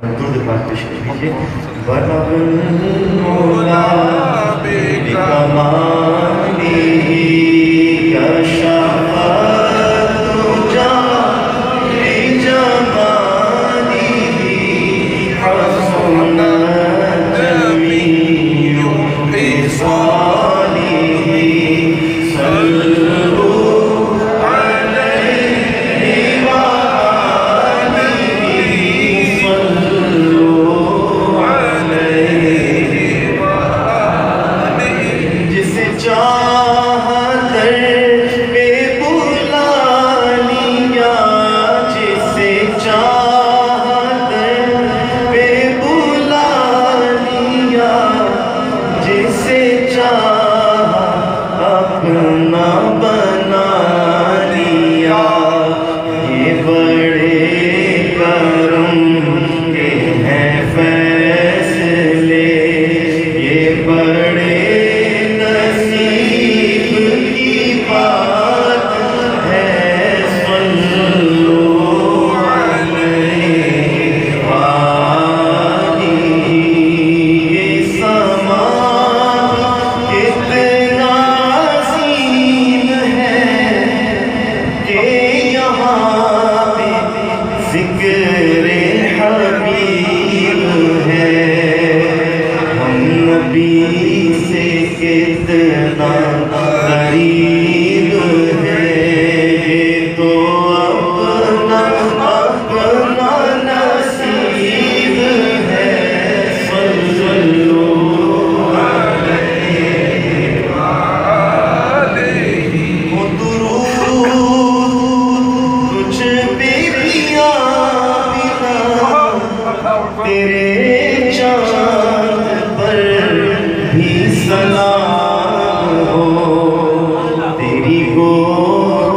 درود پاک پیش کیجیے. بلغ المولا بکمالہ کشف الدجی بجمالہ حسن جمیع خصالہ اپنا بنا لیا. یہ بڑے کرم کے ہیں فیصلے، یہ بڑے نصیب کی بات ہے. صلو علیہ وآلہ. یہ سما کتنا ذکر حبیب ہے. ہم نبی سے کتنا قریب ہے. تو اپنا نصیب ہے. صلو علیہ وآلہ. وہ درود کچھ بھی تیرے چاند پر بھی سلام ہو. تیری گود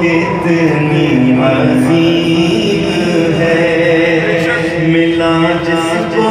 کتنی عظیم ہے. ملا جس کو